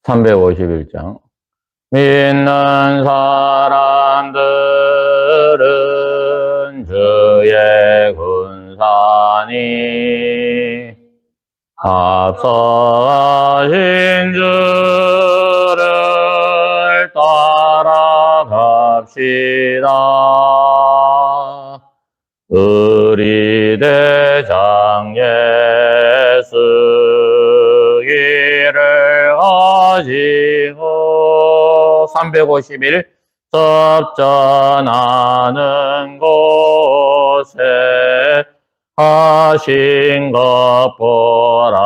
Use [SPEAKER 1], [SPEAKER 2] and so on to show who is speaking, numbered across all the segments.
[SPEAKER 1] 351장. 믿는 사람들은 주의 군사니 앞서가신 주를 따라갑시다. 우리 대장 예수 길을 가지고 351 섭전하는 곳에 하신 것 보라.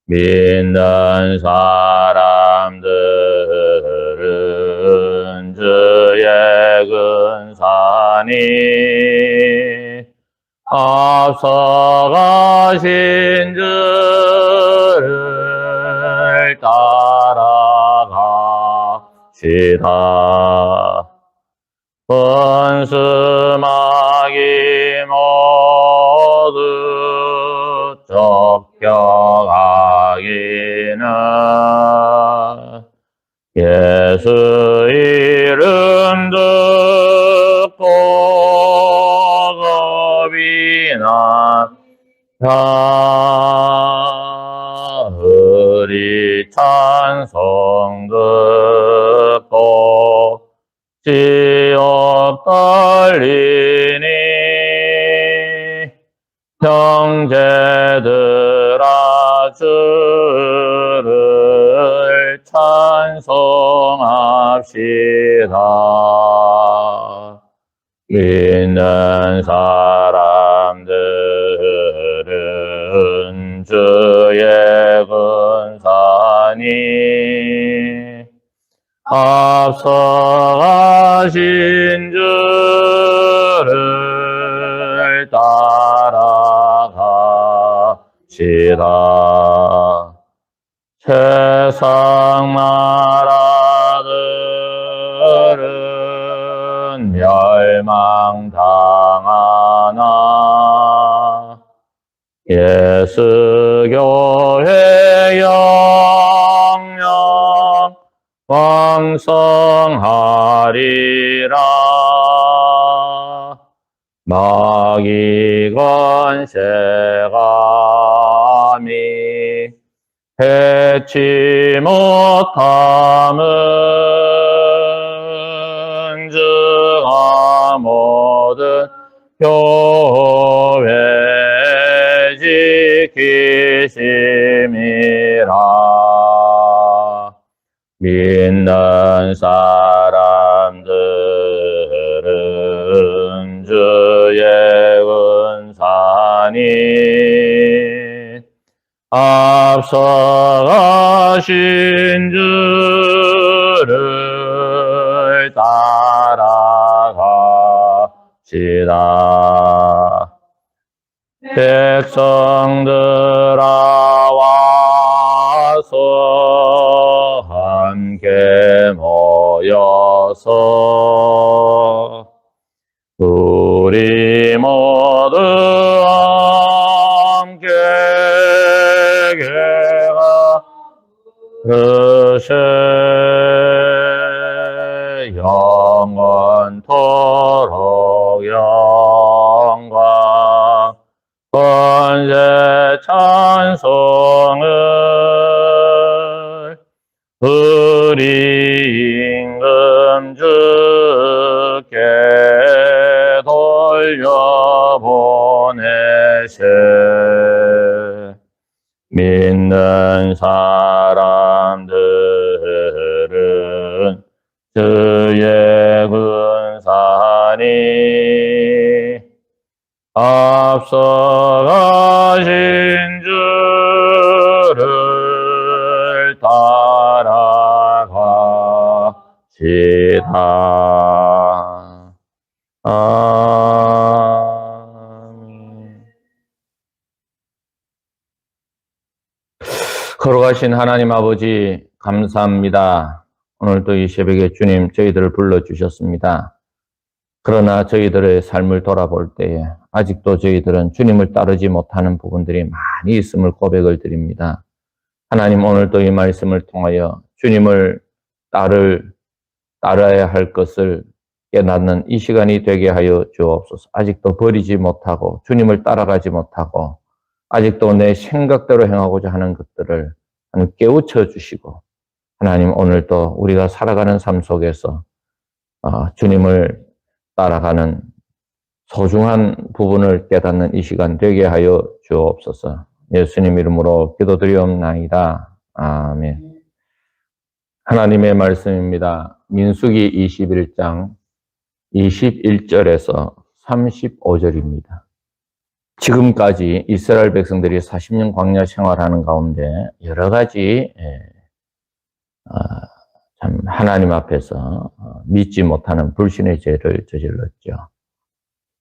[SPEAKER 1] 믿는 사람들은 주의 근사니 앞서가신 주를 따라갑시다. 번스마귀 모두 쫓겨가기는 예수 이름 듣고 겁이 나자 우리 찬송 듣고 지옥 떨리니 형제들아 주를 찬송합시다. 믿는 사람들은 주의 근사니 앞서가신 주를 따라갑시다. 세상 나라들은 멸망당하나 예수 교회 영영 왕성하리라. 마귀 권세감이 해치 못함은 주가 모든 교회 지키심이라. 믿는 사람들은 주의 근사니 앞서가신 주를 따라갑시다. 백성들아 와서 함께 모여서 우리 모두 함께 그릇에 영원토록 영광 권세 찬송을 우리 임금 주께 돌려보내세. 믿는 사람들은 주의 근사니 앞서가신 주를 따라갑시다. 아멘. 걸어가신 하나님 아버지 감사합니다. 오늘도 이 새벽에 주님 저희들을 불러주셨습니다. 그러나 저희들의 삶을 돌아볼 때에 아직도 저희들은 주님을 따르지 못하는 부분들이 많이 있음을 고백을 드립니다. 하나님 오늘도 이 말씀을 통하여 주님을 따라야 할 것을 깨닫는 이 시간이 되게 하여 주옵소서. 아직도 버리지 못하고 주님을 따라가지 못하고 아직도 내 생각대로 행하고자 하는 것들을 하나님 깨우쳐 주시고 하나님 오늘도 우리가 살아가는 삶 속에서 주님을 따라가는 소중한 부분을 깨닫는 이 시간 되게 하여 주옵소서. 예수님 이름으로 기도드리옵나이다. 아멘. 하나님의 말씀입니다. 민수기 21장 21절에서 35절입니다. 지금까지 이스라엘 백성들이 40년 광야 생활하는 가운데 여러 가지 참 하나님 앞에서 믿지 못하는 불신의 죄를 저질렀죠.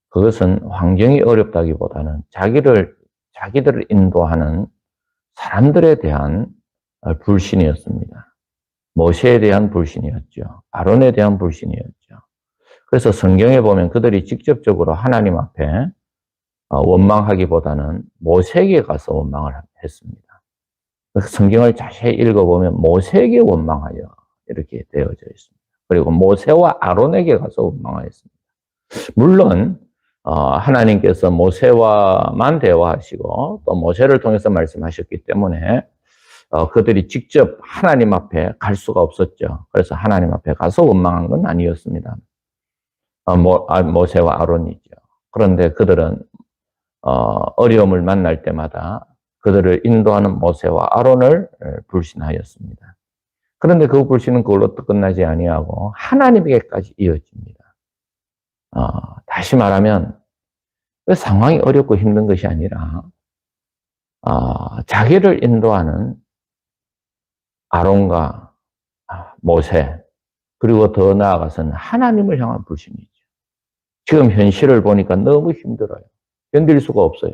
[SPEAKER 1] 그것은 환경이 어렵다기보다는 자기들을 인도하는 사람들에 대한 불신이었습니다. 모세에 대한 불신이었죠. 아론에 대한 불신이었죠. 그래서 성경에 보면 그들이 직접적으로 하나님 앞에 원망하기보다는 모세에게 가서 원망을 했습니다. 성경을 자세히 읽어보면 모세에게 원망하여 이렇게 되어져 있습니다. 그리고 모세와 아론에게 가서 원망하였습니다. 물론 하나님께서 모세와만 대화하시고 또 모세를 통해서 말씀하셨기 때문에 그들이 직접 하나님 앞에 갈 수가 없었죠. 그래서 하나님 앞에 가서 원망한 건 아니었습니다. 모세와 아론이죠. 그런데 그들은 어려움을 만날 때마다 그들을 인도하는 모세와 아론을 불신하였습니다. 그런데 그 불신은 그걸로 또 끝나지 아니하고 하나님에게까지 이어집니다. 다시 말하면 그 상황이 어렵고 힘든 것이 아니라 자기를 인도하는 아론과 모세 그리고 더 나아가서는 하나님을 향한 불신이죠. 지금 현실을 보니까 너무 힘들어요. 견딜 수가 없어요.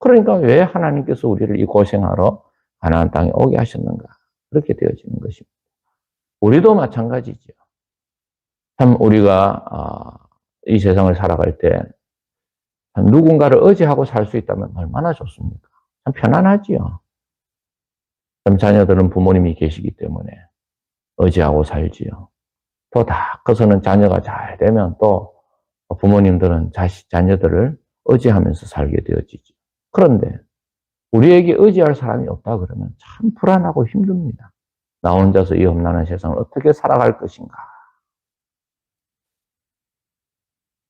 [SPEAKER 1] 그러니까 왜 하나님께서 우리를 이 고생하러 가나안 땅에 오게 하셨는가? 그렇게 되어지는 것입니다. 우리도 마찬가지죠. 참 우리가 이 세상을 살아갈 때 누군가를 의지하고 살 수 있다면 얼마나 좋습니까? 참 편안하지요. 참 자녀들은 부모님이 계시기 때문에 의지하고 살지요. 또 다 커서는 자녀가 잘 되면 또 부모님들은 자녀들을 의지하면서 살게 되어지죠. 그런데 우리에게 의지할 사람이 없다 그러면 참 불안하고 힘듭니다. 나 혼자서 이 험난한 세상을 어떻게 살아갈 것인가.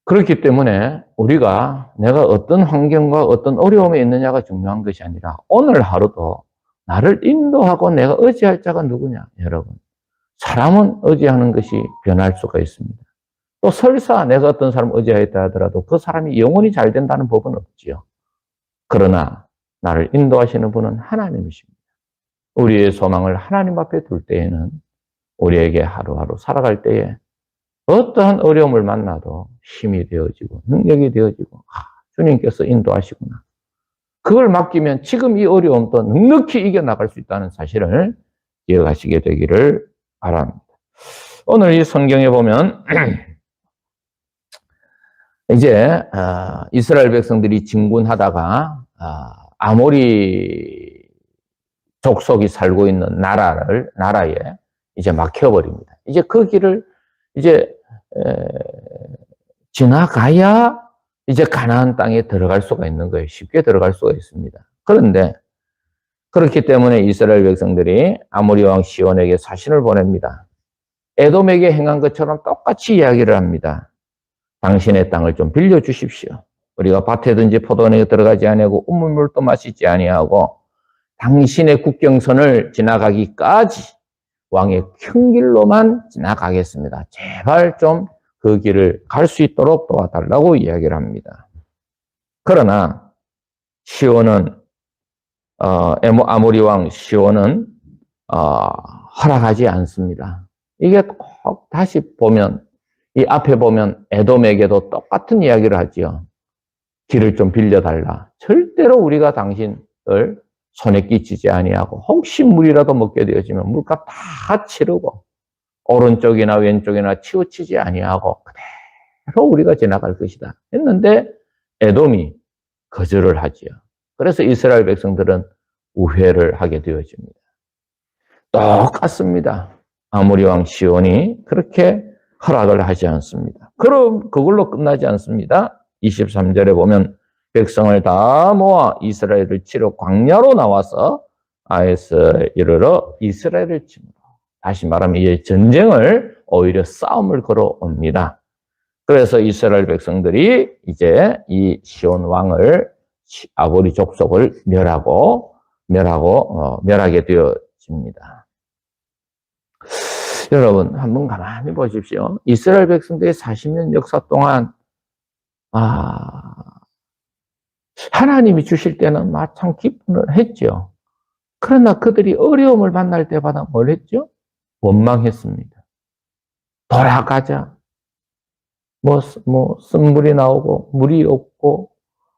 [SPEAKER 1] 그렇기 때문에 우리가 내가 어떤 환경과 어떤 어려움에 있느냐가 중요한 것이 아니라 오늘 하루도 나를 인도하고 내가 의지할 자가 누구냐, 여러분. 사람은 의지하는 것이 변할 수가 있습니다. 또 설사 내가 어떤 사람을 의지하였다 하더라도 그 사람이 영원히 잘 된다는 법은 없지요. 그러나 나를 인도하시는 분은 하나님이십니다. 우리의 소망을 하나님 앞에 둘 때에는 우리에게 하루하루 살아갈 때에 어떠한 어려움을 만나도 힘이 되어지고 능력이 되어지고 주님께서 인도하시구나. 그걸 맡기면 지금 이 어려움도 넉넉히 이겨나갈 수 있다는 사실을 기억하시게 되기를 바랍니다. 오늘 이 성경에 보면 이제 이스라엘 백성들이 진군하다가 아모리 족속이 살고 있는 나라에 이제 막혀버립니다. 이제 그 길을 이제 지나가야 이제 가나안 땅에 들어갈 수가 있는 거예요. 쉽게 들어갈 수가 있습니다. 그런데 그렇기 때문에 이스라엘 백성들이 아모리 왕 시온에게 사신을 보냅니다. 에돔에게 행한 것처럼 똑같이 이야기를 합니다. 당신의 땅을 좀 빌려주십시오. 우리가 밭에든지 포도원에 들어가지 아니하고 우물물도 마시지 아니하고 당신의 국경선을 지나가기까지 왕의 큰 길로만 지나가겠습니다. 제발 좀 그 길을 갈 수 있도록 도와달라고 이야기를 합니다. 그러나 시온은 아모리 왕 시온은 허락하지 않습니다. 이게 꼭 다시 보면 이 앞에 보면 에돔에게도 똑같은 이야기를 하지요. 길을 좀 빌려달라. 절대로 우리가 당신을 손에 끼치지 아니하고 혹시 물이라도 먹게 되어지면 물값 다 치르고 오른쪽이나 왼쪽이나 치우치지 아니하고 그대로 우리가 지나갈 것이다 했는데 에돔이 거절을 하지요. 그래서 이스라엘 백성들은 우회를 하게 되어집니다. 똑같습니다. 아모리 왕 시온이 그렇게 허락을 하지 않습니다. 그럼 그걸로 끝나지 않습니다. 23절에 보면 백성을 다 모아 이스라엘을 치러 광야로 나와서 아에스에 이르러 이스라엘을 치므로, 다시 말하면 이 전쟁을 오히려 싸움을 걸어옵니다. 그래서 이스라엘 백성들이 이제 이 시온 왕을, 아모리 족속을 멸하게 되어집니다. 여러분 한번 가만히 보십시오. 이스라엘 백성들의 40년 역사 동안 하나님이 주실 때는 참 기쁨을 했죠. 그러나 그들이 어려움을 만날 때마다 뭘 했죠? 원망했습니다. 돌아가자. 쓴물이 나오고 물이 없고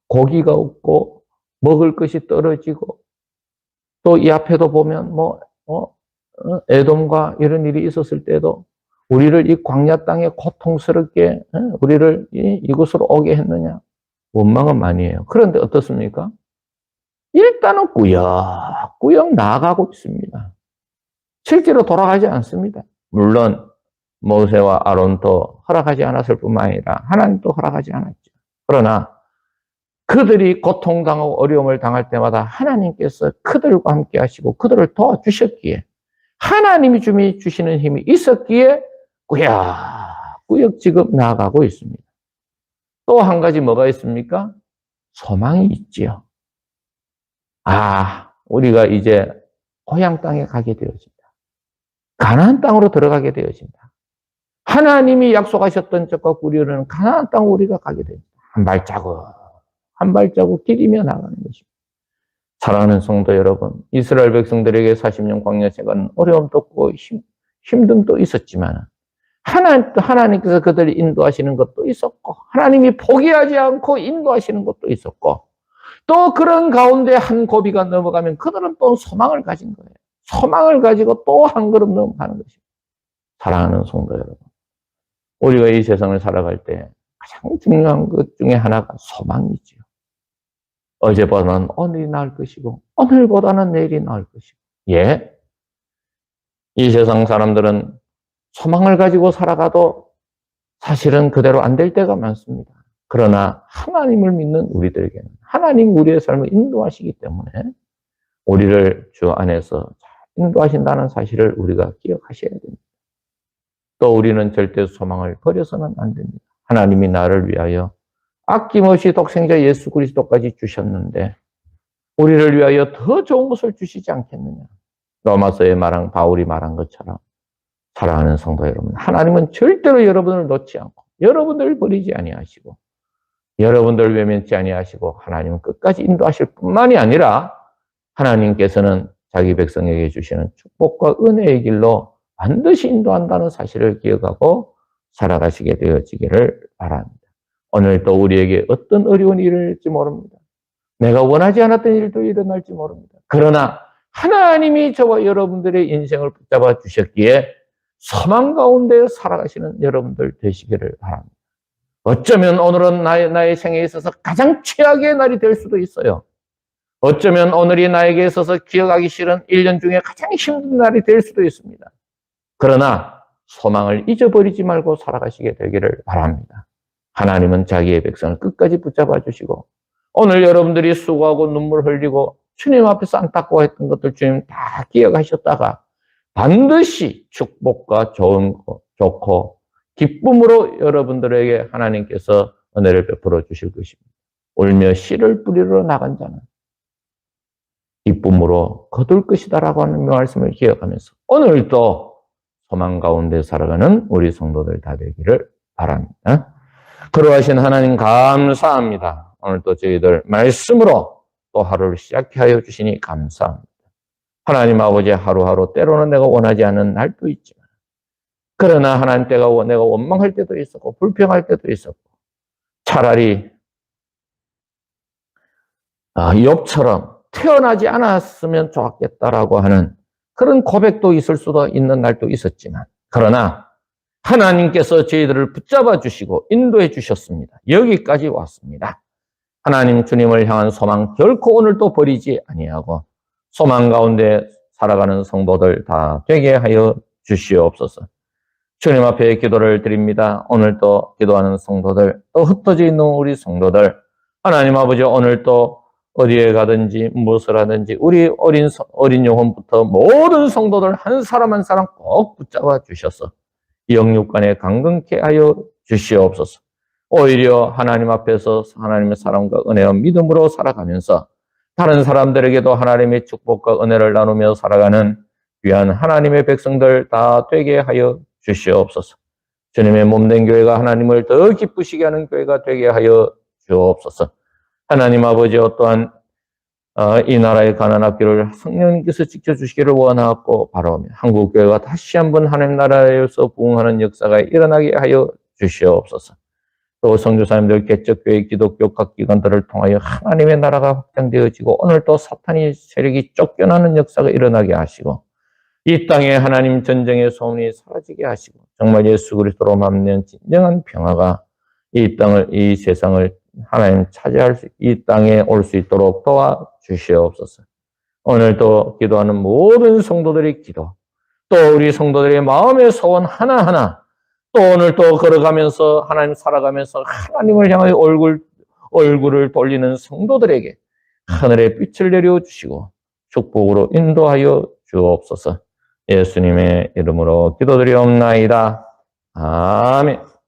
[SPEAKER 1] 고기가 없고 먹을 것이 떨어지고, 또 이 앞에도 보면 에돔과 이런 일이 있었을 때도 우리를 이 광야 땅에 고통스럽게 우리를 이곳으로 오게 했느냐. 원망은 많이 해요. 그런데 어떻습니까? 일단은 꾸역꾸역 나아가고 있습니다. 실제로 돌아가지 않습니다. 물론 모세와 아론도 허락하지 않았을 뿐만 아니라 하나님도 허락하지 않았죠. 그러나 그들이 고통당하고 어려움을 당할 때마다 하나님께서 그들과 함께 하시고 그들을 도와주셨기에, 하나님이 주시는 힘이 있었기에 꾸역꾸역 지금 나아가고 있습니다. 또 한 가지 뭐가 있습니까? 소망이 있지요. 우리가 이제 고향 땅에 가게 되어진다. 가나안 땅으로 들어가게 되어진다. 하나님이 약속하셨던 적과 우리는 가나안 땅으로 우리가 가게 됩니다. 한 발자국 디디며 나가는 것입니다. 사랑하는 성도 여러분, 이스라엘 백성들에게 40년 광야 생활은 어려움도 없고 힘듦도 있었지만 하나님께서 그들을 인도하시는 것도 있었고, 하나님이 포기하지 않고 인도하시는 것도 있었고, 또 그런 가운데 한 고비가 넘어가면 그들은 또 소망을 가진 거예요. 소망을 가지고 또 한 걸음 넘어가는 것입니다. 사랑하는 성도 여러분, 우리가 이 세상을 살아갈 때 가장 중요한 것 중에 하나가 소망이지요. 어제보다는 오늘이 나을 것이고 오늘보다는 내일이 나을 것이고, 이 세상 사람들은 소망을 가지고 살아가도 사실은 그대로 안 될 때가 많습니다. 그러나 하나님을 믿는 우리들에게는 하나님 우리의 삶을 인도하시기 때문에 우리를 주 안에서 인도하신다는 사실을 우리가 기억하셔야 됩니다. 또 우리는 절대 소망을 버려서는 안 됩니다. 하나님이 나를 위하여 아낌없이 독생자 예수 그리스도까지 주셨는데 우리를 위하여 더 좋은 것을 주시지 않겠느냐. 로마서에 바울이 말한 것처럼, 사랑하는 성도 여러분, 하나님은 절대로 여러분을 놓지 않고 여러분들을 버리지 아니하시고 여러분들을 외면치 아니하시고 하나님은 끝까지 인도하실 뿐만이 아니라 하나님께서는 자기 백성에게 주시는 축복과 은혜의 길로 반드시 인도한다는 사실을 기억하고 살아가시게 되어지기를 바랍니다. 오늘도 우리에게 어떤 어려운 일이 일어날지 모릅니다. 내가 원하지 않았던 일도 일어날지 모릅니다. 그러나 하나님이 저와 여러분들의 인생을 붙잡아 주셨기에 소망 가운데 살아가시는 여러분들 되시기를 바랍니다. 어쩌면 오늘은 나의 생애에 있어서 가장 최악의 날이 될 수도 있어요. 어쩌면 오늘이 나에게 있어서 기억하기 싫은 1년 중에 가장 힘든 날이 될 수도 있습니다. 그러나 소망을 잊어버리지 말고 살아가시게 되기를 바랍니다. 하나님은 자기의 백성을 끝까지 붙잡아 주시고, 오늘 여러분들이 수고하고 눈물 흘리고 주님 앞에서 안타까워했던 것들 주님 다 기억하셨다가 반드시 축복과 좋고 기쁨으로 여러분들에게 하나님께서 은혜를 베풀어 주실 것입니다. 울며 씨를 뿌리러 나간 자는 기쁨으로 거둘 것이다라고 하는 말씀을 기억하면서 오늘도 소망 가운데 살아가는 우리 성도들 다 되기를 바랍니다. 그러하신 하나님 감사합니다. 오늘 또 저희들 말씀으로 또 하루를 시작해 하여 주시니 감사합니다. 하나님 아버지, 하루하루 때로는 내가 원하지 않는 날도 있지만, 그러나 하나님 내가 원망할 때도 있었고 불평할 때도 있었고, 차라리 욥처럼 태어나지 않았으면 좋았겠다라고 하는 그런 고백도 있을 수도 있는 날도 있었지만, 그러나 하나님께서 저희들을 붙잡아 주시고 인도해 주셨습니다. 여기까지 왔습니다. 하나님 주님을 향한 소망 결코 오늘도 버리지 아니하고 소망 가운데 살아가는 성도들 다 되게 하여 주시옵소서. 주님 앞에 기도를 드립니다. 오늘도 기도하는 성도들, 또 흩어져 있는 우리 성도들, 하나님 아버지 오늘 또 어디에 가든지 무엇을 하든지 우리 어린 영혼부터 모든 성도들 한 사람 한 사람 꼭 붙잡아 주셔서 영육간에 강건케 하여 주시옵소서. 오히려 하나님 앞에서 하나님의 사랑과 은혜와 믿음으로 살아가면서 다른 사람들에게도 하나님의 축복과 은혜를 나누며 살아가는 귀한 하나님의 백성들 다 되게 하여 주시옵소서. 주님의 몸된 교회가 하나님을 더 기쁘시게 하는 교회가 되게 하여 주옵소서. 하나님 아버지 또한 이 나라의 가난하기를 성령님께서 지켜주시기를 원하고 바라오며 한국교회가 다시 한번 하나님 나라에서 부흥하는 역사가 일어나게 하여 주시옵소서. 또 성교사님들 개척교회 기독교 각 기관들을 통하여 하나님의 나라가 확장되어지고 오늘 또 사탄의 세력이 쫓겨나는 역사가 일어나게 하시고 이 땅에 하나님 전쟁의 소문이 사라지게 하시고 정말 예수 그리스도로 맘는 진정한 평화가 이 세상을 하나님 차지할 이 땅에 올 수 있도록 도와주시옵소서. 오늘도 기도하는 모든 성도들의 기도, 또 우리 성도들의 마음의 소원 하나하나, 또 오늘 또 걸어가면서 하나님 살아가면서 하나님을 향하여 얼굴을 돌리는 성도들에게 하늘의 빛을 내려주시고 축복으로 인도하여 주옵소서. 예수님의 이름으로 기도드리옵나이다. 아멘.